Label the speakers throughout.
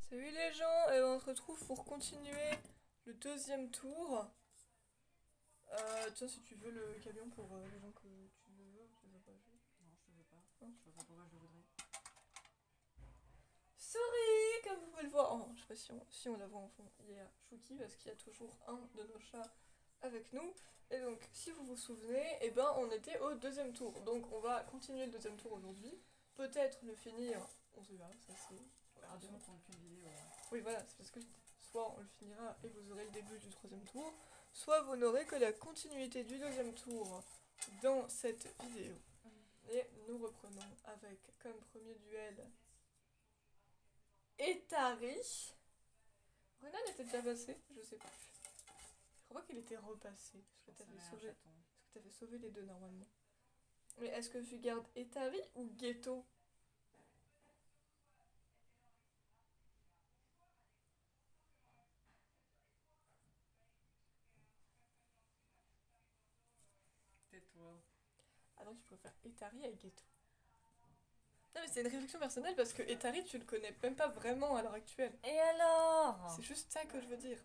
Speaker 1: Salut les gens, et on se retrouve pour continuer le deuxième tour. Tiens, si tu veux le camion pour les gens que tu veux, tu veux pas jouer.
Speaker 2: Non, je le veux pas.
Speaker 1: Hein?
Speaker 2: Je vois pas pourquoi je le voudrais.
Speaker 1: Sorry, comme vous pouvez le voir. Oh, je sais pas si on la voit en fond. Il y a Chouki parce qu'il y a toujours un de nos chats avec nous. Et donc, si vous vous souvenez, eh ben, on était au deuxième tour. Donc, on va continuer le deuxième tour aujourd'hui. Peut-être le finir, on se verra, ça c'est... On verra bien.
Speaker 2: Attention, prendre qu'une vidéo.
Speaker 1: Oui, voilà, c'est parce que soit on le finira et vous aurez le début du troisième tour, soit vous n'aurez que la continuité du deuxième tour dans cette vidéo. Et nous reprenons avec comme premier duel Etari. Renan était déjà passé, je sais pas. Je crois pas qu'il était repassé, parce que t'avais sauvé les deux normalement. Mais est-ce que tu gardes Etari ou Ghetto?
Speaker 2: Tais-toi.
Speaker 1: Ah non, tu préfères Etari à Ghetto. Non mais c'est une réflexion personnelle parce que Etari tu le connais même pas vraiment à l'heure actuelle.
Speaker 2: Et alors?
Speaker 1: C'est juste ça que je veux dire.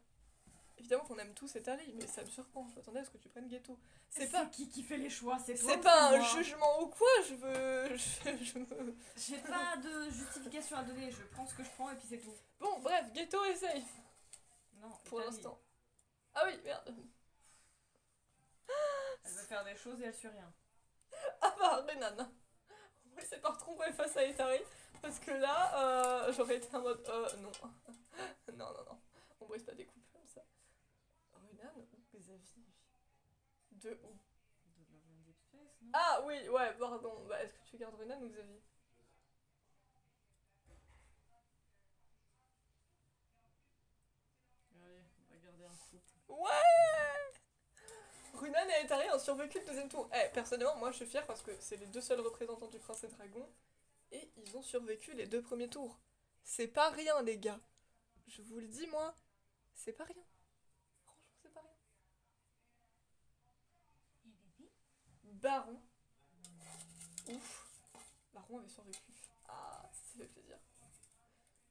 Speaker 1: Évidemment qu'on aime tous Etari, mais ça me surprend. Je m'attendais à ce que tu prennes Ghetto.
Speaker 2: C'est pas qui fait les choix, c'est toi.
Speaker 1: C'est
Speaker 2: ou
Speaker 1: pas
Speaker 2: c'est
Speaker 1: un
Speaker 2: moi
Speaker 1: jugement ou quoi, je veux... Je me...
Speaker 2: J'ai pas de justification à donner, je prends ce que je prends et puis c'est tout.
Speaker 1: Bon, bref, Ghetto est safe.
Speaker 2: Non,
Speaker 1: Pour
Speaker 2: Italie.
Speaker 1: l'instant. Ah oui, merde.
Speaker 2: Elle veut faire des choses et elle suit rien.
Speaker 1: Ah bah, Renan. On va essayer de pas retromper face à Etari. Parce que là, j'aurais été en mode... non. Non, non, non. On brise pas des couples comme ça. Renan ou Xavier? De où?
Speaker 2: De Love and Deep Space, non?
Speaker 1: Ah oui, ouais, pardon. Bah, est-ce que tu gardes Renan ou Xavier?
Speaker 2: Allez, on va garder un couple.
Speaker 1: Ouais! Runan et Etari ont survécu le deuxième tour. Eh, personnellement, moi je suis fière parce que c'est les deux seuls représentants du Prince et Dragon. Et ils ont survécu les deux premiers tours. C'est pas rien, les gars. Je vous le dis, moi, c'est pas rien. Franchement, c'est pas rien.
Speaker 2: Et bébé?
Speaker 1: Baron. Ouf. Baron avait survécu. Ah, ça fait plaisir.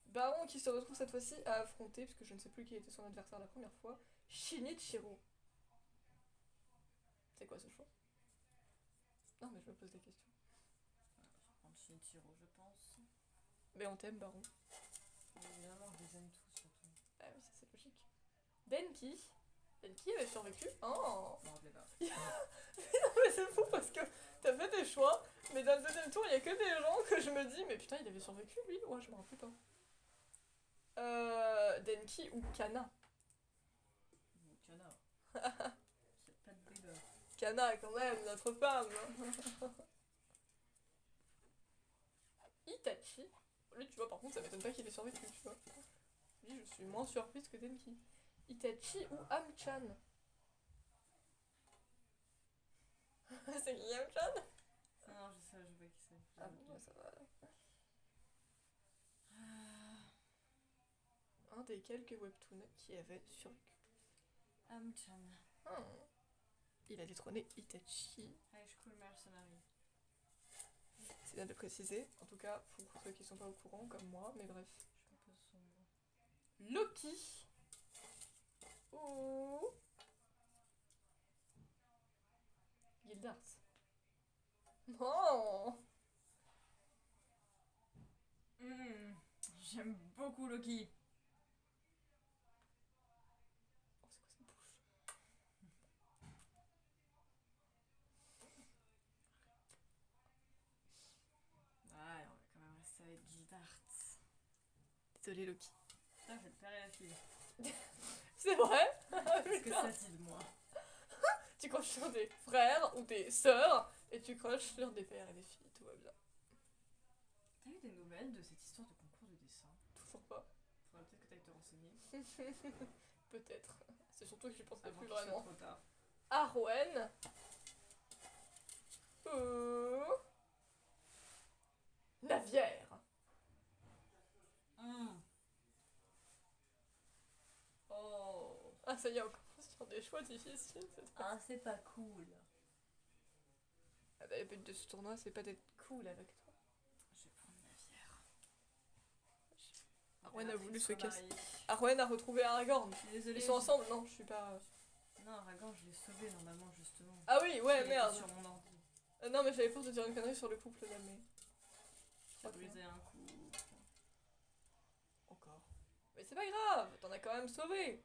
Speaker 1: Baron qui se retrouve cette fois-ci à affronter, puisque je ne sais plus qui était son adversaire la première fois, Shinichiro. C'est quoi ce choix? Non, mais je me pose des questions.
Speaker 2: Je vais prendre Shinichiro, je pense.
Speaker 1: Mais on t'aime, Baron.
Speaker 2: Évidemment, je les aime tous, surtout.
Speaker 1: Ah oui, ça c'est logique. Denki. Denki avait survécu. Oh.
Speaker 2: Je m'en rappelais pas.
Speaker 1: Non mais c'est fou parce que t'as fait des choix, mais dans le deuxième tour, il y a que des gens que je me dis, mais putain, il avait survécu lui? Ouais, je me rappelle pas. Denki ou Kana?
Speaker 2: Donc, Yana. Y'a pas de débat.
Speaker 1: Kana, quand même, notre femme. Itachi. Lui, tu vois, par contre, ça m'étonne pas qu'il ait survécu, tu vois. Lui, je suis moins surprise que Denki. Itachi ou Amchan? C'est qui Amchan?
Speaker 2: Ah non, je sais, je vois qui c'est.
Speaker 1: Ah bon, ça va. Un des quelques webtoons qui avait survécu.
Speaker 2: Amchan.
Speaker 1: Il a détrôné Itachi.
Speaker 2: High School Mercenary.
Speaker 1: C'est bien de le préciser, en tout cas pour ceux qui sont pas au courant comme moi, mais bref.
Speaker 2: Je suis un peu sombre.
Speaker 1: Loki ou Gildart. Oh,
Speaker 2: J'aime beaucoup Loki.
Speaker 1: oh c'est quoi cette bouche?
Speaker 2: Ouais, on va quand même rester avec Gildart.
Speaker 1: Désolé Loki.
Speaker 2: Putain, je vais te perdre la fille.
Speaker 1: C'est vrai?
Speaker 2: Qu'est-ce que ça dit de moi?
Speaker 1: Tu croches sur des frères ou des sœurs et tu croches sur des pères et des filles, tout va bien.
Speaker 2: T'as eu des nouvelles de cette histoire de concours de dessin?
Speaker 1: Toujours pas.
Speaker 2: Faudrait peut-être que t'ailles te renseigner.
Speaker 1: Peut-être. C'est surtout que j'y pensais
Speaker 2: Avant
Speaker 1: plus
Speaker 2: qu'il soit
Speaker 1: vraiment.
Speaker 2: trop tard.
Speaker 1: Arwen ou Navière.
Speaker 2: Oh.
Speaker 1: Ah ça y est, on commence sur des choix difficiles.
Speaker 2: Ah, c'est pas cool.
Speaker 1: Ah bah, le but de ce tournoi, c'est pas d'être cool avec toi.
Speaker 2: Je vais prendre Navière.
Speaker 1: Oh, Arwen a voulu se
Speaker 2: soit
Speaker 1: casser.
Speaker 2: mariée.
Speaker 1: Arwen a retrouvé Aragorn.
Speaker 2: Je suis désolée.
Speaker 1: Ils sont ensemble? Non, je suis pas...
Speaker 2: Non, Aragorn, je l'ai sauvé normalement, justement.
Speaker 1: Ah oui, ouais,
Speaker 2: Il était
Speaker 1: merde.
Speaker 2: sur mon ordi.
Speaker 1: Non, mais j'avais peur de dire une connerie sur le couple là, mais...
Speaker 2: J'ai brisé un coup.
Speaker 1: Encore. Mais c'est pas grave, t'en as quand même sauvé.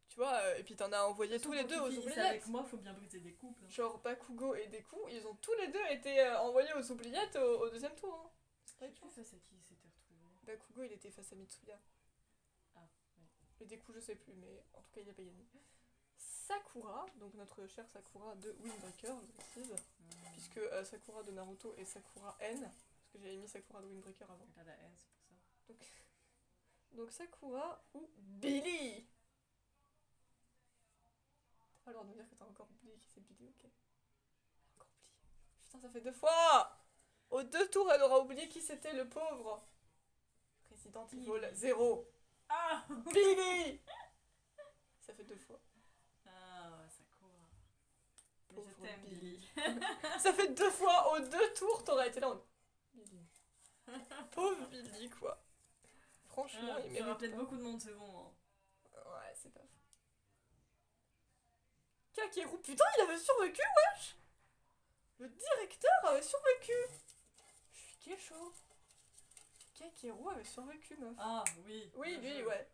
Speaker 1: Tu vois, et puis t'en as envoyé tous les deux aux oubliettes.
Speaker 2: Avec moi, faut bien briser des couples. Hein.
Speaker 1: Genre Bakugo et Deku, ils ont tous les deux été envoyés aux oubliettes au deuxième tour. Hein. C'est
Speaker 2: Je
Speaker 1: pas
Speaker 2: sais
Speaker 1: une
Speaker 2: plus
Speaker 1: chance.
Speaker 2: face à qui il s'était retrouvé.
Speaker 1: Bakugo, il était face à Mitsuya.
Speaker 2: Ah, ouais.
Speaker 1: Et Deku, je sais plus, mais en tout cas, il a pas gagné. Sakura, donc notre chère Sakura de Windbreaker, je précise, puisque Sakura de Naruto et Sakura N, parce que j'avais mis Sakura de Windbreaker avant.
Speaker 2: Elle a la haine, c'est pour ça.
Speaker 1: Donc Sakura ou Billy. T'as pas le droit de me dire que t'as encore oublié qui c'est Billy, ok. Encore oublié. Putain, ça fait 2 fois. Aux 2 tours, elle aura oublié qui c'était le pauvre. Resident Evil 0.
Speaker 2: Ah
Speaker 1: Billy. Ça fait 2 fois.
Speaker 2: Ah, Sakura. Mais
Speaker 1: Pauvre
Speaker 2: je t'aime, Billy.
Speaker 1: Ça fait 2 fois, aux 2 tours, t'aurais été là en... Billy. Pauvre Billy, quoi. Franchement, il
Speaker 2: Ça
Speaker 1: mérite
Speaker 2: rappelle
Speaker 1: pas.
Speaker 2: beaucoup de monde, c'est bon. Hein.
Speaker 1: Ouais, c'est pas fou. Kakeru, putain, il avait survécu, wesh. Le directeur avait survécu. Je suis kécho. Kakeru avait survécu, meuf.
Speaker 2: Ah, oui.
Speaker 1: Oui,
Speaker 2: bien
Speaker 1: lui,
Speaker 2: joué.
Speaker 1: ouais.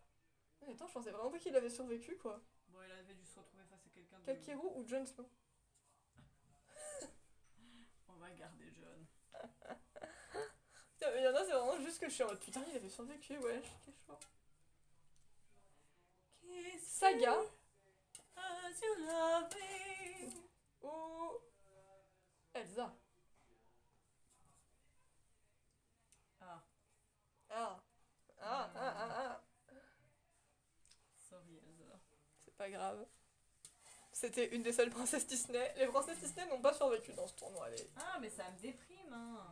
Speaker 1: Mais attends, je pensais vraiment pas qu'il avait survécu, quoi.
Speaker 2: Bon, il avait dû se retrouver face à quelqu'un de...
Speaker 1: Kakeru ou Jon Snow?
Speaker 2: On va garder John.
Speaker 1: Il y en a, c'est vraiment juste que je suis en mode putain, il avait survécu, ouais, je suis kécho. Saga
Speaker 2: As you love me.
Speaker 1: ou Elsa.
Speaker 2: Ah,
Speaker 1: Ah. Ah.
Speaker 2: sorry Elsa.
Speaker 1: C'est pas grave. C'était une des seules princesses Disney. Les princesses Disney n'ont pas survécu dans ce tournoi.
Speaker 2: Ah, mais ça me déprime, hein.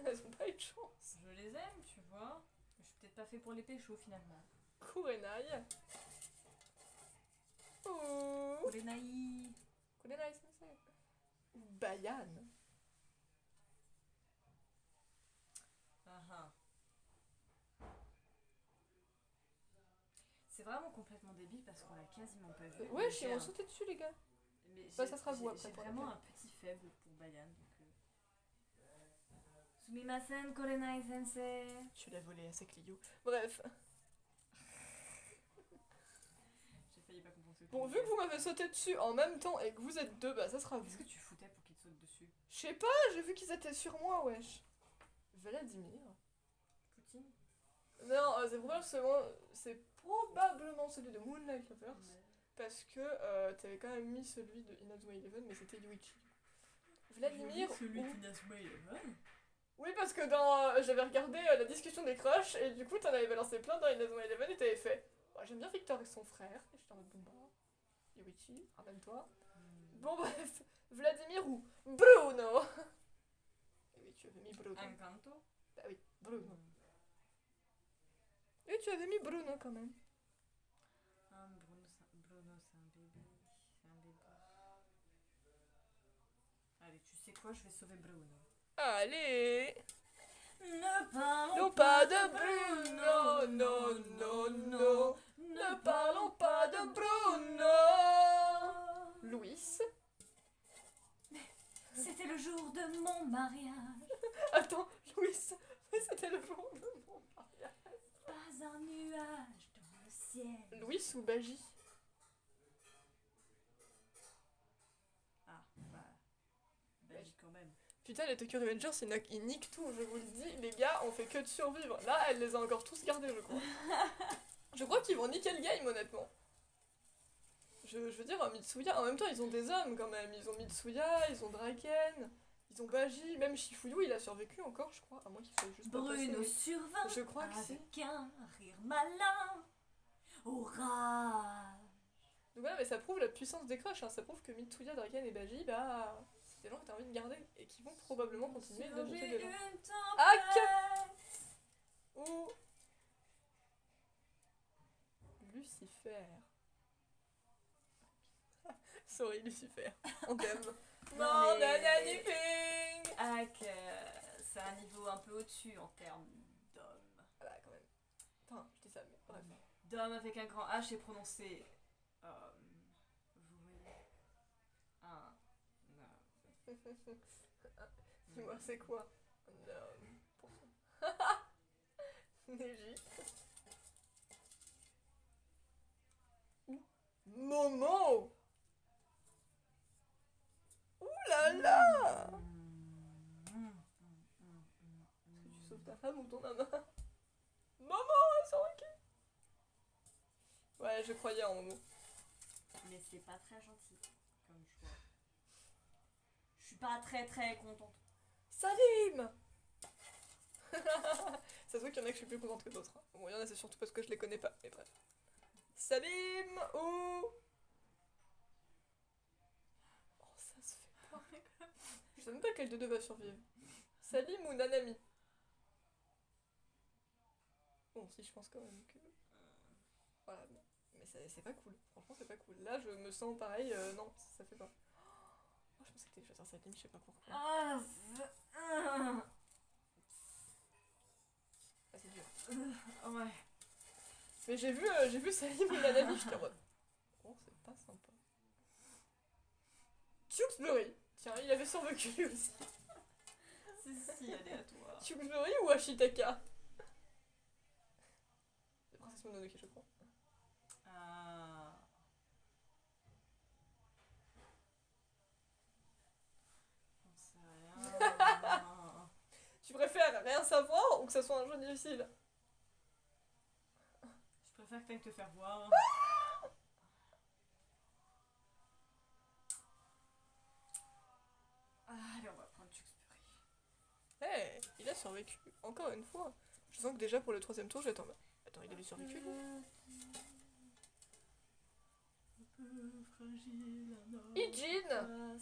Speaker 1: Elles ont pas eu de chance.
Speaker 2: Je les aime, tu vois. Je suis peut-être pas fait pour les péchos, finalement.
Speaker 1: Kurenai. Ouh.
Speaker 2: Kurenai.
Speaker 1: Kurenai sensei. Ou Bayan.
Speaker 2: Ah ah. C'est vraiment complètement débile parce qu'on l'a quasiment pas vu.
Speaker 1: Ouais,
Speaker 2: Mais
Speaker 1: je
Speaker 2: j'ai un-
Speaker 1: sauté dessus, les gars.
Speaker 2: Mais
Speaker 1: Bah,
Speaker 2: j'ai-
Speaker 1: ça sera vous
Speaker 2: j'ai-
Speaker 1: après
Speaker 2: J'ai
Speaker 1: pour
Speaker 2: vraiment
Speaker 1: laquelle.
Speaker 2: un petit faible pour Bayan. Donc, Sumimasen Kurenai sensei.
Speaker 1: Je l'ai volé à Clio. Bref.
Speaker 2: J'ai failli pas comprendre ce que
Speaker 1: Bon,
Speaker 2: tu
Speaker 1: vu que
Speaker 2: disais.
Speaker 1: vous m'avez sauté dessus en même temps et que vous êtes deux, bah ça sera vous.
Speaker 2: Qu'est-ce que tu foutais pour qu'il te saute dessus?
Speaker 1: Je sais pas, j'ai vu qu'ils étaient sur moi, wesh. Vladimir.
Speaker 2: Poutine?
Speaker 1: Non, c'est probablement celui de Moonlight Lovers. Parce que t'avais quand même mis celui de Inazuma Eleven, mais c'était Yuichi. Vladimir
Speaker 2: Celui
Speaker 1: ou...
Speaker 2: d'Inazuma Eleven.
Speaker 1: Oui, parce que j'avais regardé la discussion des crushs, et du coup t'en avais balancé plein dans Inazuma Eleven, et t'avais fait bah, j'aime bien Victor et son frère, et j'étais en mode bon bah, Yuichi, ramène-toi. Bon bref, Vladimir ou Bruno. Et oui, tu avais mis Bruno.
Speaker 2: Encanto.
Speaker 1: Bah oui, Bruno. Et tu avais mis Bruno quand même.
Speaker 2: Ah, Bruno, c'est un bébé. C'est un bébé. Allez, tu sais quoi, je vais sauver Bruno.
Speaker 1: Allez.
Speaker 2: Ne parlons
Speaker 1: Non pas de Bruno, non, non, non. Ne parlons pas de Bruno. Louis.
Speaker 2: C'était le jour de mon mariage.
Speaker 1: Attends, Louis. Mais c'était le jour de mon mariage.
Speaker 2: Pas un nuage dans le ciel.
Speaker 1: Louis ou Baji?
Speaker 2: Ah, bah. Belgique quand même.
Speaker 1: Putain, les Tokyo Revengers, ils niquent tout, je vous le dis. Les gars, on fait que de survivre. Là, elle les a encore tous gardés, je crois. Je crois qu'ils vont niquer le game, honnêtement. Je veux dire, Mitsuya, en même temps, ils ont des hommes quand même. Ils ont Mitsuya, ils ont Draken, ils ont Baji, même Shifuyu, il a survécu encore, je crois. À moins qu'il soit juste pas passé,
Speaker 2: Bruno
Speaker 1: mais
Speaker 2: survint
Speaker 1: je crois que c'est.
Speaker 2: avec un rire malin. Hurrah!
Speaker 1: Donc voilà, mais ça prouve la puissance des crushs, hein. Ça prouve que Mitsuya, Draken et Baji, bah, c'est des gens que t'as envie de garder et qui vont probablement continuer de buter des gens. Ou Lucifer. Sorry Lucifer, on t'aime.
Speaker 2: Non,
Speaker 1: Non,
Speaker 2: mais-
Speaker 1: anything.
Speaker 2: C'est un niveau un peu au-dessus en termes d'hommes.
Speaker 1: Voilà, quand même. Enfin, je dis
Speaker 2: Dom avec un grand H est prononcé. Vous voyez. Un.
Speaker 1: Dis-moi, c'est quoi? Non. Neji. Ouh. Momo. Ouh là là. Est-ce que tu sauves ta femme ou ton amant? Momo, sans recul. Ouais, je croyais en Momo.
Speaker 2: Mais c'est pas très gentil comme choix. Je suis pas très contente.
Speaker 1: Salim. Ça se voit qu'il y en a que je suis plus contente que d'autres. Hein. Bon, il y en a, c'est surtout parce que je les connais pas, mais bref. Salim ou... Oh, ça se fait pas. Je sais même pas lequel de deux va survivre. Salim ou Nanami? Bon, si, je pense quand même que... Voilà, bon. Mais c'est pas cool. Franchement, c'est pas cool. Là, je me sens pareil. Non, ça fait pas. Oh, je pensais que t'allais choisir Salim, je sais pas pourquoi. Ah, c'est dur.
Speaker 2: Ouais.
Speaker 1: Mais j'ai vu Salim ou Nanami, j'étais en mode... Oh, c'est pas sympa. Tewksbury. Tiens, il avait survécu lui aussi.
Speaker 2: C'est si aléatoire.
Speaker 1: Tewksbury ou Ashitaka? La princesse Mononoke, je crois.
Speaker 2: J'en sais rien.
Speaker 1: Tu préfères rien savoir ou que ça soit un jeu difficile?
Speaker 2: Je préfère que t'ailles te faire voir. Allez, on va prendre Tewksbury.
Speaker 1: Hey, il a survécu. Encore une fois. Je sens que déjà pour le troisième tour, je vais attendre. Attends, il a lui survécu lui? Ijin.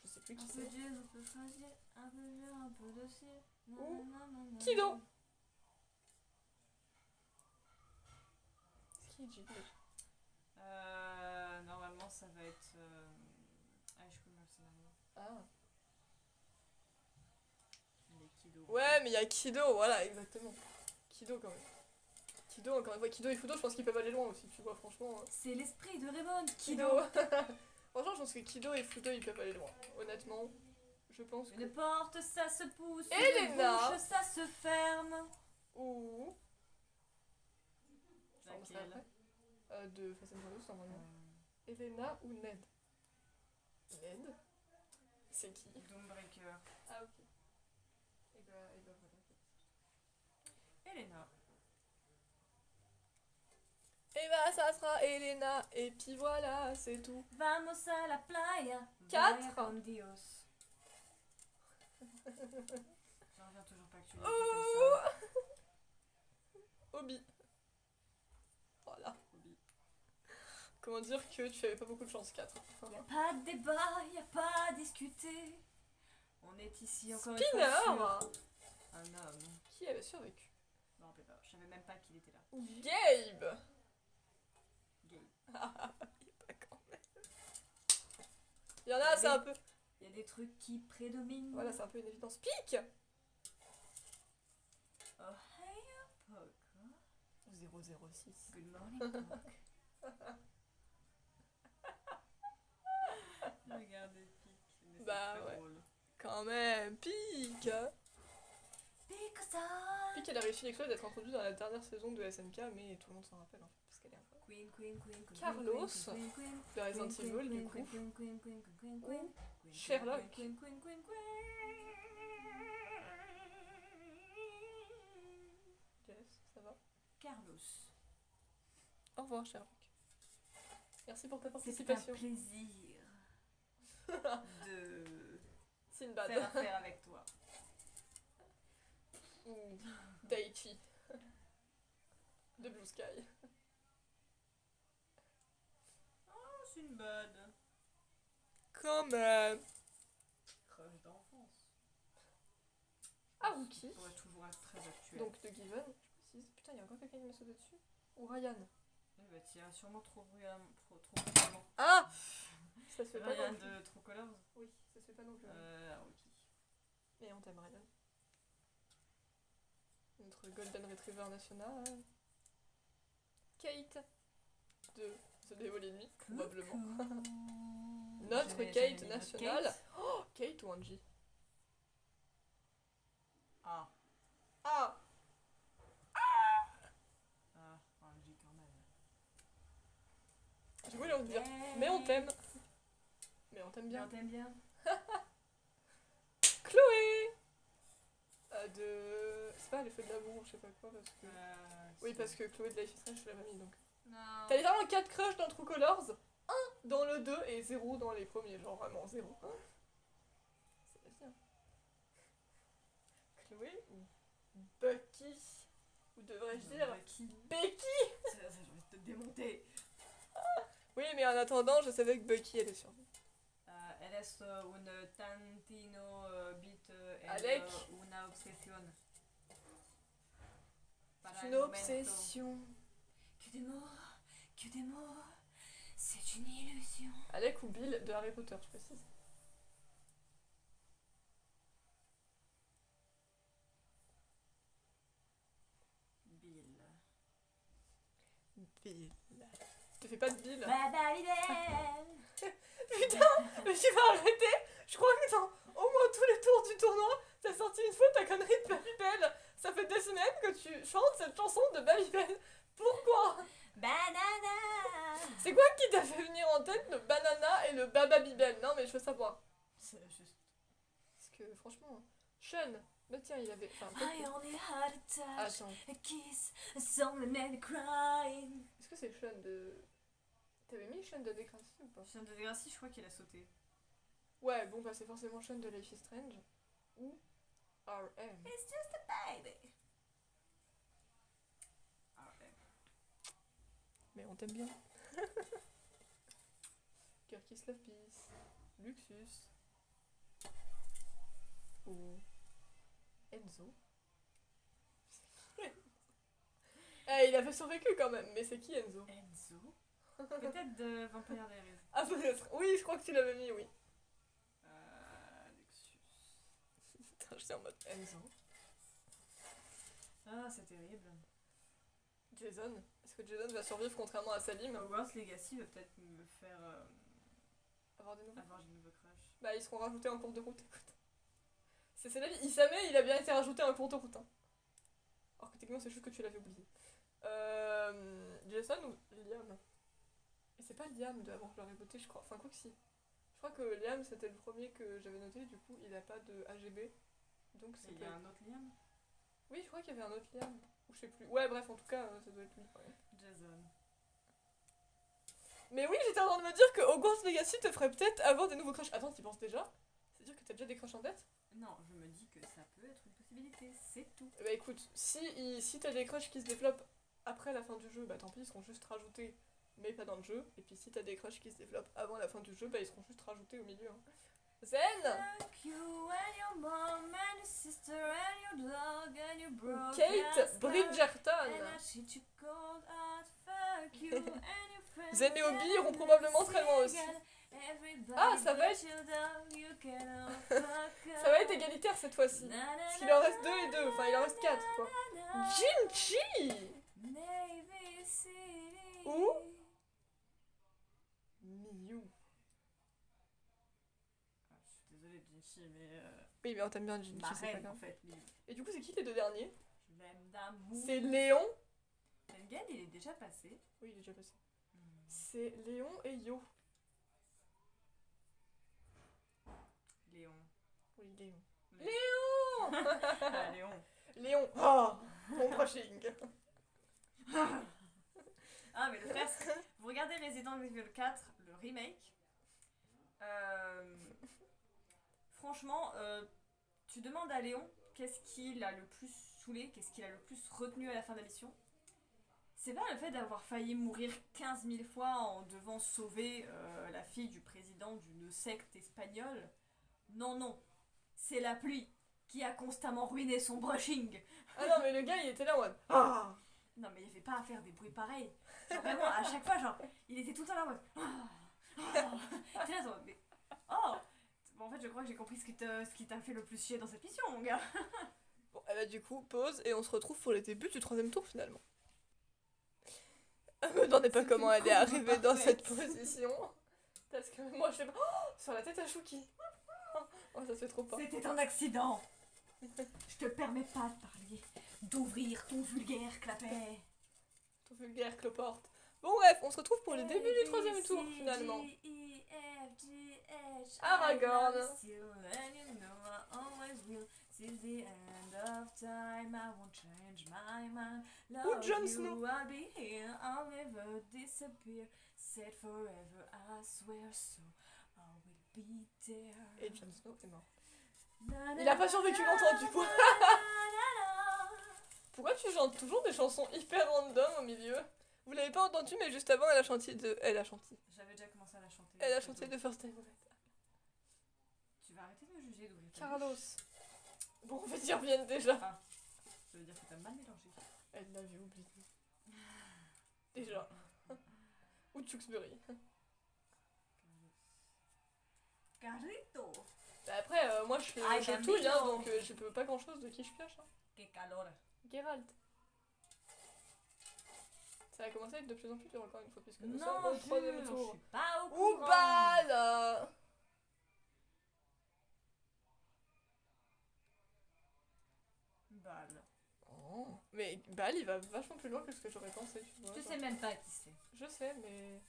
Speaker 1: Je sais plus qui c'est.
Speaker 2: Un peu fragile, un peu dur, un peu docile.
Speaker 1: Ou Kido. C'est qui Ijin?
Speaker 2: Normalement, ça va être High School Mercenary.
Speaker 1: Ah.
Speaker 2: Les Kido.
Speaker 1: Ouais, mais il y a Kido, voilà, exactement. Kido quand même. Kido, encore une fois, Kido et Fudo, je pense qu'ils peuvent aller loin aussi, tu vois, franchement.
Speaker 2: C'est l'esprit de Raymond,
Speaker 1: Kido. Franchement, je pense que Kido et Fudo, ils peuvent aller loin. Honnêtement, je pense que...
Speaker 2: Une porte, ça se pousse.
Speaker 1: Elena.
Speaker 2: Une bouche, ça se ferme.
Speaker 1: Ouh.
Speaker 2: Laquelle
Speaker 1: de Fast and Furious, normalement. Elena ou Ned? Ned? C'est qui?
Speaker 2: Doombreaker.
Speaker 1: Ah, ok. Et bah voilà.
Speaker 2: Elena.
Speaker 1: Et bah ça sera Elena, et puis voilà, c'est tout.
Speaker 2: Vamos a la playa.
Speaker 1: 4.
Speaker 2: Vaya con Dios. J'en reviens toujours pas que tu l'aies
Speaker 1: Oh
Speaker 2: comme ça.
Speaker 1: Obi. Voilà. Obi. Comment dire que tu avais pas beaucoup de chance, 4.
Speaker 2: Y'a pas de débat, y'a pas à discuter. On est ici encore une
Speaker 1: Spinner.
Speaker 2: fois sur un homme.
Speaker 1: Qui avait survécu?
Speaker 2: Je me rappelle pas, je savais même pas qu'il était là.
Speaker 1: Gabe. Pas quand même. Il y en a, c'est un peu...
Speaker 2: Il y a des trucs qui prédominent.
Speaker 1: Voilà, c'est un peu une évidence. Pique.
Speaker 2: Oh, hey, Poc.
Speaker 1: 006.
Speaker 2: Good morning, Poc. Regardez Pique, mais
Speaker 1: Bah
Speaker 2: c'est très
Speaker 1: ouais.
Speaker 2: drôle.
Speaker 1: Quand même, Pique.
Speaker 2: Pique ça.
Speaker 1: Pique, elle a réussi l'exploit d'être introduite dans la dernière saison de SNK, mais tout le monde s'en rappelle en fait, parce qu'elle est incroyable. Carlos, de Resident Evil, du coup. Sherlock. Yes, ça va.
Speaker 2: Carlos.
Speaker 1: Au revoir, Sherlock. Merci pour ta
Speaker 2: C'est un
Speaker 1: participation.
Speaker 2: plaisir de
Speaker 1: Sinbad.
Speaker 2: faire affaire avec toi.
Speaker 1: Ou Daichi. De Blue Sky.
Speaker 2: Oh, Sinbad.
Speaker 1: Quand même.
Speaker 2: Crush d'enfance.
Speaker 1: Haruki.
Speaker 2: Ça pourrait toujours être très actuel.
Speaker 1: Donc de Given, je précise. Putain, il y a encore quelqu'un qui m'a sauté dessus. Ou Ryan.
Speaker 2: Bah, tu as sûrement trop bruyamment.
Speaker 1: Ah. Ça se fait pas
Speaker 2: Ryan
Speaker 1: non plus.
Speaker 2: de True Colors.
Speaker 1: Oui, ça se fait pas non plus.
Speaker 2: Ok.
Speaker 1: Mais on t'aime, Ryan. Notre Golden Retriever national. Kate de The Devil in Me, probablement.
Speaker 2: Coucou.
Speaker 1: Notre
Speaker 2: J'avais
Speaker 1: Kate
Speaker 2: mis notre
Speaker 1: nationale.
Speaker 2: Kate.
Speaker 1: Oh, Kate ou Angie?
Speaker 2: Ah,
Speaker 1: Ah,
Speaker 2: Angie quand même.
Speaker 1: j'ai voulu en dire. Mais on t'aime. Mais on t'aime
Speaker 2: Bien,
Speaker 1: bien.
Speaker 2: t'aimes bien.
Speaker 1: Chloé de... C'est pas l'effet de l'amour, je sais pas quoi, parce que... Oui, parce que Chloé de Life is Strange, je l'avais mis, donc...
Speaker 2: Non.
Speaker 1: T'as littéralement 4 crushs dans True Colors, 1 dans le 2 et 0 dans les premiers, genre vraiment 0. C'est bien. Chloé ou Bucky? Ou devrais-je dire
Speaker 2: Bucky.
Speaker 1: Becky?
Speaker 2: Ça, je vais te démonter.
Speaker 1: Oui, mais en attendant, je savais que Bucky allait survivre.
Speaker 2: Eres un tantino bit
Speaker 1: Alec.
Speaker 2: una obsesión. Para
Speaker 1: C'est
Speaker 2: el
Speaker 1: une
Speaker 2: momento.
Speaker 1: obsession.
Speaker 2: Que des mots, c'est une illusion.
Speaker 1: Alec ou Bill de Harry Potter, je précise.
Speaker 2: Bill.
Speaker 1: Bill. Tu te fais pas de Bill?
Speaker 2: Baba Lidl.
Speaker 1: Putain, mais tu vas arrêter? Je crois que dans au moins tous les tours du tournoi, t'as sorti une fois ta connerie de Babybel. Ça fait des semaines que tu chantes cette chanson de Babybel. Pourquoi?
Speaker 2: Banana.
Speaker 1: C'est quoi qui t'a fait venir en tête le banana et le bababibel? Non mais je veux savoir.
Speaker 2: C'est juste.
Speaker 1: Parce que franchement, Sean, bah tiens, il avait... Enfin,
Speaker 2: I only had a touch,
Speaker 1: attends,
Speaker 2: a kiss, a song and crying.
Speaker 1: est-ce que c'est Sean de... T'avais mis Sean de Degrassi ou pas?
Speaker 2: Sean de Degrassi, je crois qu'il a sauté.
Speaker 1: Ouais, bon bah c'est forcément Sean de Life is Strange. Ou RM.
Speaker 2: It's just a baby.
Speaker 1: Mais on t'aime bien. Kirkis Love Peace. Luxus. Ou Enzo. Eh, il avait survécu quand même, mais c'est qui Enzo?
Speaker 2: Enzo. Peut-être de Vampire Diaries.
Speaker 1: Ah peut-être. Oui, je crois que tu l'avais mis, oui.
Speaker 2: Luxus.
Speaker 1: Putain, j'étais en mode Enzo.
Speaker 2: Ah, c'est terrible.
Speaker 1: Jason. Est-ce que Jason va survivre contrairement à Salim?
Speaker 2: Hogwarts Legacy va peut-être me faire
Speaker 1: Avoir des nouveaux.
Speaker 2: avoir des nouveaux crushs.
Speaker 1: Bah, ils seront rajoutés en cours de route, écoute. C'est la vie. Isamé, il a bien été rajouté en cours de route. Hein. Alors que techniquement, c'est juste que tu l'avais oublié. Jason ou Liam? Et c'est pas Liam de avant que je l'aurais voté, je crois. Enfin, quoi que si. Je crois que Liam, c'était le premier que j'avais noté, du coup, il a pas de AGB. Donc c'est.
Speaker 2: Il y a un autre Liam.
Speaker 1: Oui, je crois qu'il y avait un autre Liam. Ou je sais plus. Ouais, bref, en tout cas, ça doit être lui. Ouais.
Speaker 2: Jason.
Speaker 1: Mais oui, j'étais en train de me dire que Hogwarts Legacy te ferait peut-être avoir des nouveaux crushs. Attends, t'y penses déjà? C'est-à-dire que t'as déjà des crushs en tête?
Speaker 2: Non, je me dis que ça peut être une possibilité, c'est tout.
Speaker 1: Bah écoute, si t'as des crushs qui se développent après la fin du jeu, bah tant pis, ils seront juste rajoutés, mais pas dans le jeu. Et puis si t'as des crushs qui se développent avant la fin du jeu, bah ils seront juste rajoutés au milieu. Hein. Zen!
Speaker 2: Fuck you and your mom and your sister and your dog and your broke
Speaker 1: Kate Bridgerton!
Speaker 2: And I shit you cold out, fuck you and your friends.
Speaker 1: Zen et Obi iront probablement très loin aussi. Ah, ça va être... Ça va être égalitaire cette fois-ci. Parce qu'il en reste 2 et 2, enfin il en reste 4 quoi. Jinchi! Ou Miyu.
Speaker 2: Je suis désolée Jinchi, mais
Speaker 1: Oui, mais on t'aime bien Jinchi,
Speaker 2: ma
Speaker 1: c'est pas
Speaker 2: reine en
Speaker 1: grave.
Speaker 2: fait. Mais
Speaker 1: Et du coup, c'est qui les deux derniers?
Speaker 2: je l'aime d'amour.
Speaker 1: C'est Léon.
Speaker 2: Tengen, il est déjà passé.
Speaker 1: Oui, il est déjà passé. C'est Léon et Yo.
Speaker 2: Léon.
Speaker 1: Oui, Léon.
Speaker 2: Léon.
Speaker 1: Léon!
Speaker 2: Ah, Léon.
Speaker 1: Léon. Oh, mon brushing.
Speaker 2: Ah, mais le frère, vous regardez Resident Evil 4, le remake. Franchement, tu demandes à Léon qu'est-ce qu'il a le plus saoulé, qu'est-ce qu'il a le plus retenu à la fin de la mission. C'est pas le fait d'avoir failli mourir 15 000 fois en devant sauver la fille du président d'une secte espagnole. Non, non. C'est la pluie qui a constamment ruiné son brushing.
Speaker 1: Ah non, mais le gars, il était là en mode. Ah!
Speaker 2: Non, mais il avait pas à faire des bruits pareils. Genre vraiment, à chaque fois, genre, il était tout le temps là en mode. T'es là, genre, mais. Oh! Bon, en fait, je crois que j'ai compris ce qui t'a fait le plus chier dans cette mission, mon gars.
Speaker 1: Bon, et bah du coup, pause et on se retrouve pour les débuts du 3e tour finalement. me demandez pas
Speaker 2: C'est
Speaker 1: comment
Speaker 2: une
Speaker 1: elle est arrivée
Speaker 2: courbe
Speaker 1: dans cette
Speaker 2: parfaite.
Speaker 1: position. Parce que moi, je sais pas... Oh, sur la tête à Chouki. Oh, ça se fait trop pas.
Speaker 2: C'était un accident. Je te permets pas de parler, d'ouvrir ton vulgaire clapet.
Speaker 1: Ton vulgaire cloporte. Bon bref, on se retrouve pour le début du troisième tour, finalement. Aragorn.
Speaker 2: Till the end of time, I won't change my mind.
Speaker 1: Ou Jon Snow.
Speaker 2: I'll be here, I'll never disappear. Said forever, I swear so. I will be there.
Speaker 1: Et Jon Snow est mort. Il a pas survécu longtemps, du coup. Pourquoi tu chantes toujours des chansons hyper random au milieu? Vous l'avez pas entendu, mais juste avant, elle a chanté de... Elle a chanté.
Speaker 2: J'avais déjà commencé à la chanter.
Speaker 1: Elle a chanté de First Time Red.
Speaker 2: Tu vas arrêter de me juger, d'ouvrir ta
Speaker 1: Carlos.
Speaker 2: bouche.
Speaker 1: Bon, on va y revienne déjà.
Speaker 2: Ça veut dire que t'as mal mélangé.
Speaker 1: Elle l'avait oublié. Déjà. Ou Tewksbury.
Speaker 2: Carrito.
Speaker 1: Bah après, moi je
Speaker 2: Ay,
Speaker 1: chatouille, hein,
Speaker 2: Camilo.
Speaker 1: donc je peux pas grand chose de qui je pioche. Hein.
Speaker 2: Que calor.
Speaker 1: Geralt. Ça va commencer à être de plus en plus dur encore une fois, puisque nous
Speaker 2: Non,
Speaker 1: sommes au
Speaker 2: jure,
Speaker 1: troisième
Speaker 2: je
Speaker 1: tour.
Speaker 2: suis pas au
Speaker 1: Ou
Speaker 2: courant.
Speaker 1: Bal.
Speaker 2: Balle.
Speaker 1: Oh. Mais Bal, il va vachement plus loin que ce que j'aurais pensé, tu vois.
Speaker 2: Tu
Speaker 1: genre.
Speaker 2: sais même pas qui c'est.
Speaker 1: Je sais, mais...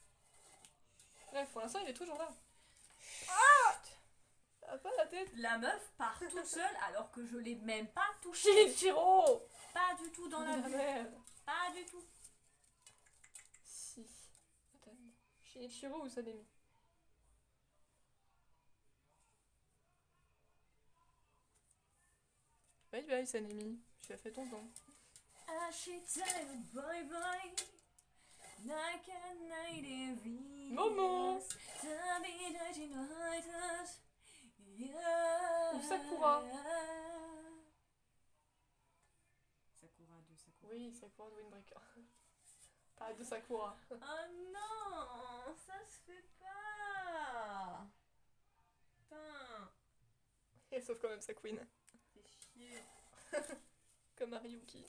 Speaker 1: Bref, pour l'instant, il est toujours là. Ah, t'as pas la tête.
Speaker 2: La meuf part toute seule alors que je l'ai même pas touchée.
Speaker 1: Shinichiro.
Speaker 2: Pas du tout dans la vue.
Speaker 1: merde.
Speaker 2: Pas du tout.
Speaker 1: Si. Attends. Shinichiro ou Sanemi? Bye bye Sanemi. Tu as fait ton temps.
Speaker 2: Bye bye.
Speaker 1: Momo. Ou Sakura.
Speaker 2: Sakura de Sakura.
Speaker 1: Oui, Sakura de Windbreaker. Pas de Sakura.
Speaker 2: Oh non, ça se fait pas. Putain,
Speaker 1: Et sauf quand même sa queen.
Speaker 2: fais chier.
Speaker 1: Comme Ariuki.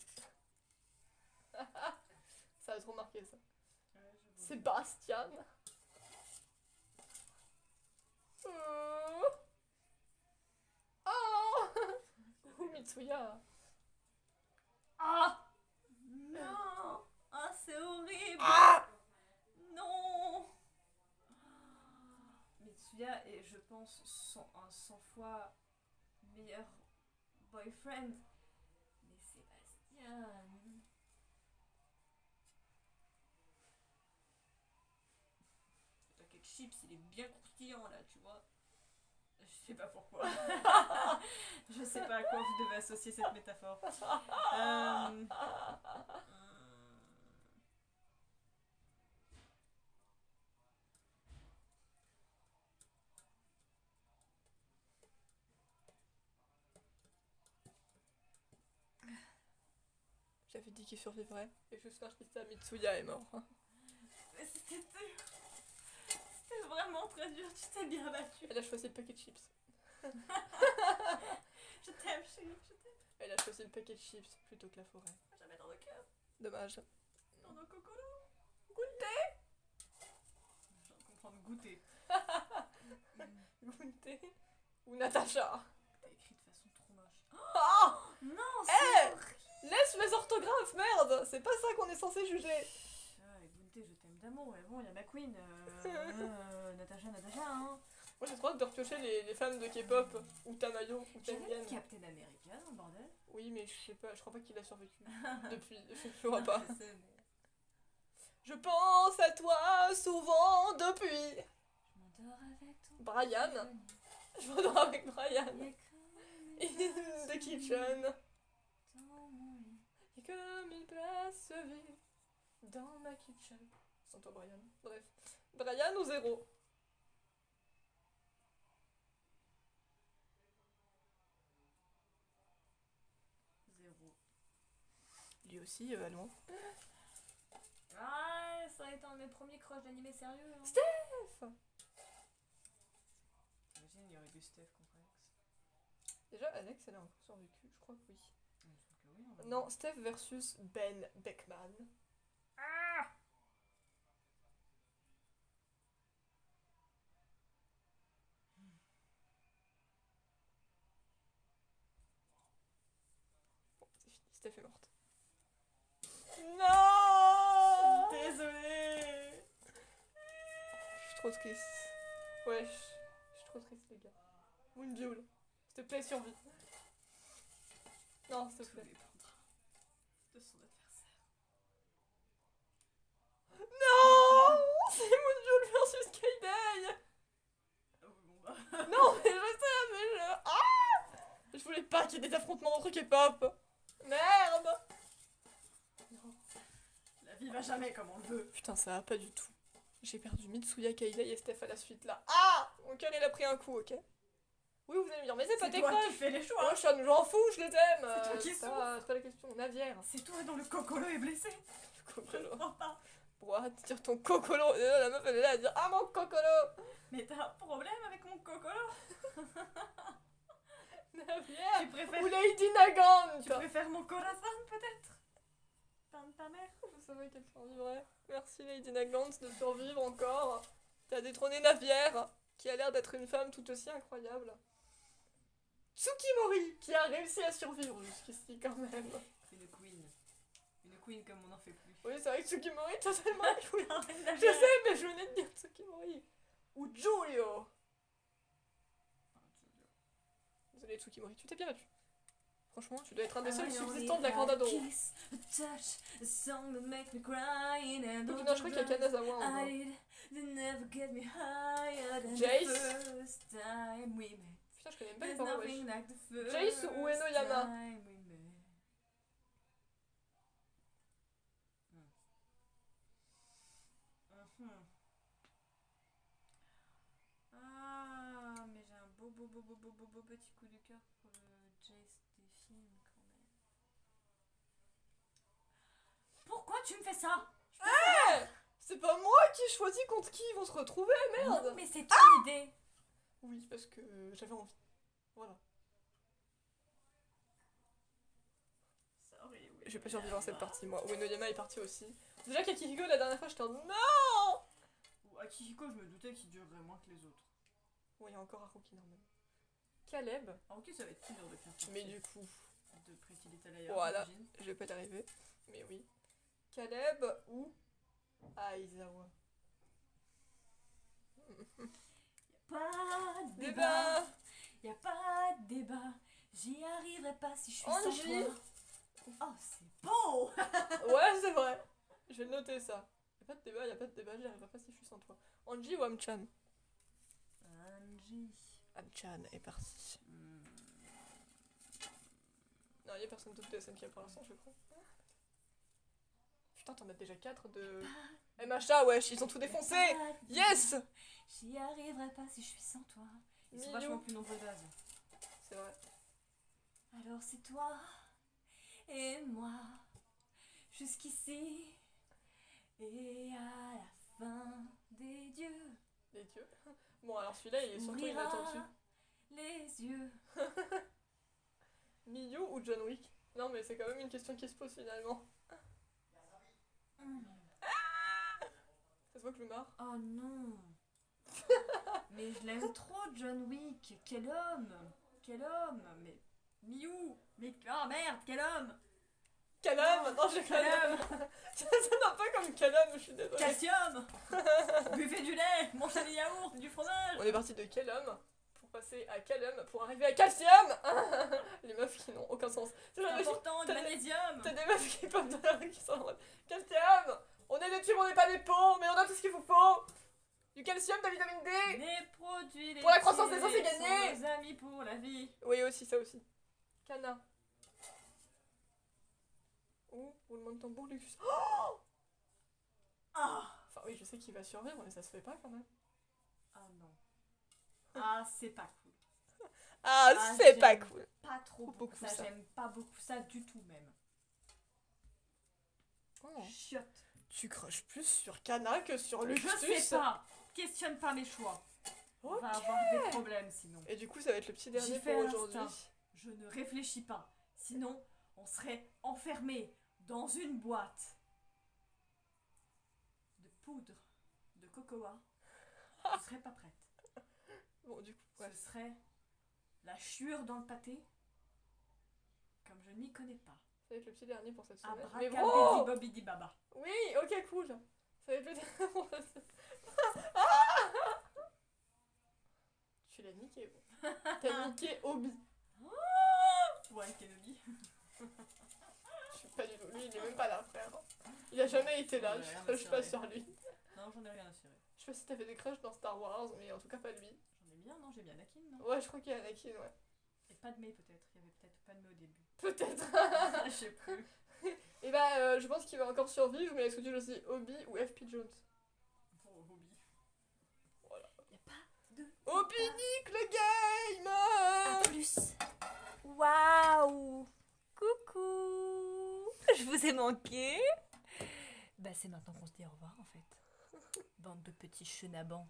Speaker 1: Ça a trop marqué ça.
Speaker 2: Ouais, je vois.
Speaker 1: Sébastien. Oh. Ou Mitsuya.
Speaker 2: Ah non. Ah, c'est horrible.
Speaker 1: Ah.
Speaker 2: Non. Mitsuya est, je pense, un 100 fois meilleur boyfriend. Mais Sébastien... Le paquet de chips, il est bien croustillant là, tu vois. Je sais pas pourquoi. Je sais pas à quoi vous devez associer cette métaphore.
Speaker 1: J'avais dit qu'il survivrait. Et juste quand je dis ça, Mitsuya est mort.
Speaker 2: Mais c'était dur. C'était vraiment très dur, tu t'es bien battu.
Speaker 1: Elle a choisi le paquet de chips.
Speaker 2: Je t'aime, chérie, je t'aime.
Speaker 1: Elle a choisi le paquet de chips plutôt que la forêt.
Speaker 2: Jamais dans le cœur,
Speaker 1: Dommage.
Speaker 2: dans le cocolo.
Speaker 1: Goûter.
Speaker 2: Je viens de comprendre goûter.
Speaker 1: Goûter. Ou Natacha.
Speaker 2: T'as écrit de façon trop moche.
Speaker 1: Oh.
Speaker 2: Non,
Speaker 1: Eh,
Speaker 2: c'est horrible.
Speaker 1: Laisse mes orthographes, merde. C'est pas ça qu'on est censé juger.
Speaker 2: Ah, goûter, je t'aime d'amour, mais bon, il y a ma queen. Natacha, hein.
Speaker 1: Moi j'ai trop hâte de repiocher les femmes de K-pop. Ou Tamayo, ou
Speaker 2: J'avais
Speaker 1: Tengen.
Speaker 2: mis Captain America dans le bordel.
Speaker 1: Oui, mais je sais pas, je crois pas qu'il a survécu. Depuis, je vois pas.
Speaker 2: Je sais, mais...
Speaker 1: Je pense à toi souvent depuis.
Speaker 2: Je m'endors avec ton...
Speaker 1: Brian. Je m'endors avec Brian.
Speaker 2: Il y a
Speaker 1: In
Speaker 2: comme
Speaker 1: the kitchen.
Speaker 2: dans mon lit.
Speaker 1: Et comme une place vide dans ma kitchen. Sans toi, Brian. Bref. Brian ou zéro?
Speaker 2: Zéro.
Speaker 1: Lui aussi, allons.
Speaker 2: Ah, ça a été un de mes premiers crushs d'animé sérieux. Hein.
Speaker 1: Steph.
Speaker 2: Imagine, il y aurait du Steph contre Alex.
Speaker 1: Déjà, Alex, elle a encore survécu. Je crois que oui.
Speaker 2: Il me semble que oui, hein.
Speaker 1: Non, Steph versus Ben Beckman.
Speaker 2: Ah
Speaker 1: Steph est morte. Non.
Speaker 2: Désolée.
Speaker 1: Je suis trop triste. Ouais, je suis trop triste, les gars. Moonbyul, s'il te plaît, survie. Non, s'il te
Speaker 2: Tout
Speaker 1: plaît.
Speaker 2: dépendra de son adversaire.
Speaker 1: Non. C'est Moonbyul versus Kayday.
Speaker 2: Ah oui, bon bah.
Speaker 1: Non, mais je sais, mais je... Ah. Je voulais pas qu'il y ait des affrontements entre K-pop. Merde. Non.
Speaker 2: La vie va jamais comme on le veut.
Speaker 1: Putain, ça va pas du tout. J'ai perdu Mitsuya, Kayday et Steph à la suite, là. Ah. Mon cœur, il a pris un coup, ok. Oui, vous allez me dire, mais c'est pas
Speaker 2: C'est
Speaker 1: tes
Speaker 2: toi qui
Speaker 1: crushs.
Speaker 2: fais les
Speaker 1: Oh,
Speaker 2: choix.
Speaker 1: j'en fous, je les aime.
Speaker 2: C'est toi qui
Speaker 1: ça va, c'est pas la question. Navière.
Speaker 2: C'est toi dont le cocolo est blessé. Je
Speaker 1: Cocolo.
Speaker 2: comprends pas.
Speaker 1: Pourquoi dire ton cocolo? La meuf elle est là à dire ah mon cocolo.
Speaker 2: Mais t'as un problème avec mon cocolo?
Speaker 1: Navière.
Speaker 2: Tu préfères,
Speaker 1: Ou Lady Nagant.
Speaker 2: tu préfères mon corazon peut-être? Pain de ta mère?
Speaker 1: Je savais qu'elle survivrait. Merci Lady Nagant de survivre encore. T'as détrôné Navière, qui a l'air d'être une femme tout aussi incroyable. Tsukimori, qui a réussi à survivre jusqu'ici quand même.
Speaker 2: Une queen. Une queen comme on n'en fait plus.
Speaker 1: Oui, c'est vrai que Tsukimori est totalement cool.
Speaker 2: Je
Speaker 1: Je sais, mais je venais de dire Tsukimori. Ou Julio. Désolé Tsukimori, tu t'es bien battu. Franchement, tu dois être un des seuls subsistants de la Candadoro. Donc non, je crois qu'il y a Kanazawa encore. Jace. Putain, je connais même pas les paroles, wesh. Jace ou Enoyama?
Speaker 2: Ah, mais j'ai un beau petit coup de cœur pour le Jace des films quand même. Pourquoi tu me fais ça?
Speaker 1: C'est pas moi qui choisis contre qui ils vont se retrouver, merde!
Speaker 2: Non, mais c'est ton idée.
Speaker 1: Oui, parce que j'avais envie. Voilà.
Speaker 2: Sorry, oui.
Speaker 1: Je vais pas survivre à cette partie, moi. Uenoyama est parti aussi. Déjà qu'Akihiko, la dernière fois, j'étais en non!
Speaker 2: Akihiko, je me doutais qu'il durerait moins que les autres.
Speaker 1: Bon, il y a encore Haruki normalement. Caleb.
Speaker 2: Haruki, ça va être plus dur de faire partie
Speaker 1: Mais du coup,
Speaker 2: de Pretty Little Liars,
Speaker 1: voilà,
Speaker 2: j'imagine.
Speaker 1: je vais pas y arriver. Mais oui. Caleb ou Aizawa.
Speaker 2: Pas de
Speaker 1: Débat.
Speaker 2: Y a pas de débat. J'y arriverai pas si je suis sans
Speaker 1: Angie.
Speaker 2: toi. Oh, c'est beau.
Speaker 1: Ouais, c'est vrai. Je vais le noter ça. Y a pas de débat, y a pas de débat, j'y arriverai pas si je suis sans toi. Angie ou Amchan?
Speaker 2: Angie.
Speaker 1: Amchan est parti. Non, y a personne d'autre de SN qui a pour l'instant, je crois. Putain, t'en as déjà 4 de... MHA, wesh, ils ont tout défoncé. Yes.
Speaker 2: J'y arriverai pas si je suis sans toi. Ils sont
Speaker 1: Miyu.
Speaker 2: vachement plus nombreux d'Az.
Speaker 1: C'est vrai.
Speaker 2: Alors c'est toi et moi jusqu'ici et à la fin des dieux.
Speaker 1: Les dieux. Bon, alors celui-là, il est surtout
Speaker 2: Ouvrira
Speaker 1: inattendu.
Speaker 2: les yeux.
Speaker 1: Miyu ou John Wick? Non, mais c'est quand même une question qui se pose finalement. Ça se voit que je me marre.
Speaker 2: Oh non. Mais je l'aime trop, John Wick. Quel homme. Quel homme. Mais Miou. Mais oh merde, quel homme.
Speaker 1: Calum. Non, je
Speaker 2: Quel
Speaker 1: Calum.
Speaker 2: homme.
Speaker 1: Ça sonne un peu comme Calum, je suis désolée.
Speaker 2: Calcium. Buvez du lait. Mangez des yaourts, du fromage.
Speaker 1: On est parti de Calum pour passer à Calum pour arriver à Calcium. Les meufs qui n'ont aucun sens. C'est
Speaker 2: C'est
Speaker 1: la
Speaker 2: important, du
Speaker 1: t'as-
Speaker 2: magnésium.
Speaker 1: T'as des meufs qui peuvent dans la rue qui sont en mode Calcium. On est des tubes, on n'est pas des pots, mais on a tout ce qu'il vous faut. Du calcium, de la vitamine D.
Speaker 2: Les produits
Speaker 1: Pour la croissance des os, c'est
Speaker 2: laitiers
Speaker 1: gagné.
Speaker 2: sont nos amis pour la vie.
Speaker 1: Oui, aussi, ça aussi. Cana. Ou roulement de tambour, Lucas. Oh,
Speaker 2: Ah.
Speaker 1: enfin, oui, je sais qu'il va survivre, mais ça se fait pas quand même.
Speaker 2: Ah non. Ah, c'est pas cool.
Speaker 1: Ah,
Speaker 2: Ah,
Speaker 1: c'est pas
Speaker 2: j'aime
Speaker 1: cool.
Speaker 2: Pas trop
Speaker 1: Beaucoup
Speaker 2: beaucoup ça.
Speaker 1: ça.
Speaker 2: J'aime pas beaucoup ça du tout même.
Speaker 1: Oh.
Speaker 2: Chiotte.
Speaker 1: Tu craches plus sur Cana que sur
Speaker 2: Je
Speaker 1: Luxus.
Speaker 2: sais pas. Questionne pas mes choix. On
Speaker 1: Ok.
Speaker 2: va avoir des problèmes sinon.
Speaker 1: Et du coup, ça va être le petit dernier
Speaker 2: J'y fais
Speaker 1: pour
Speaker 2: à
Speaker 1: aujourd'hui.
Speaker 2: l'instinct. Je ne réfléchis pas. Sinon, on serait enfermé dans une boîte de poudre de cocoa. Je serais pas prête.
Speaker 1: Bon, du coup, ouais.
Speaker 2: Ce serait la chure dans le pâté, comme je n'y connais pas.
Speaker 1: Ça va être le petit dernier pour cette semaine. Mais
Speaker 2: Abracabidi
Speaker 1: bon
Speaker 2: bobidi baba.
Speaker 1: Oui, ok, cool. Ça va être le dernier pour cette semaine. Tu l'as niqué, bon. T'as niqué Obi.
Speaker 2: Ouais, Kenobi.
Speaker 1: Je suis pas du tout. Lui, il est même pas là, frère. Il a jamais été là,
Speaker 2: Ouais, rien
Speaker 1: je
Speaker 2: à
Speaker 1: suis pas
Speaker 2: cirer.
Speaker 1: sur lui.
Speaker 2: Non, j'en ai rien à cirer.
Speaker 1: Je sais pas si t'as fait des crushs dans Star Wars, mais en tout cas pas lui.
Speaker 2: J'en ai bien, non, j'ai bien Anakin, non.
Speaker 1: Ouais, je crois qu'il y a Anakin, ouais.
Speaker 2: Et Padmé peut-être. Il y avait peut-être Padmé au début.
Speaker 1: Peut-être.
Speaker 2: Je sais plus.
Speaker 1: Et bah, je pense qu'il va encore survivre, mais est-ce que tu choisis Obi ou FP Jones?
Speaker 2: Pour Hobby.
Speaker 1: Voilà.
Speaker 2: Y a pas de.
Speaker 1: Obi nique le game!
Speaker 3: À plus. Waouh. Coucou. Je vous ai manqué. Bah c'est maintenant qu'on se dit au revoir en fait. Bande de petits chenabans.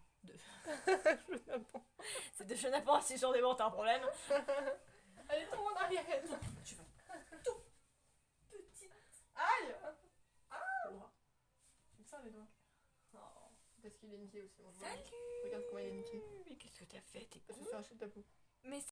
Speaker 3: C'est de chenapans assis sur des bancs, t'as un problème?
Speaker 1: Allez, tombe en arrière.
Speaker 2: Tu vas.
Speaker 1: Aïe!
Speaker 2: Oh.
Speaker 1: Comme ça, les doigts.
Speaker 2: Oh.
Speaker 1: Parce qu'il est niqué aussi. Moi, je vois.
Speaker 3: Salut.
Speaker 1: Regarde comment il est niqué.
Speaker 3: Mais qu'est-ce que t'as fait? T'es
Speaker 1: Je suis sur un chute ta peau.
Speaker 3: Mais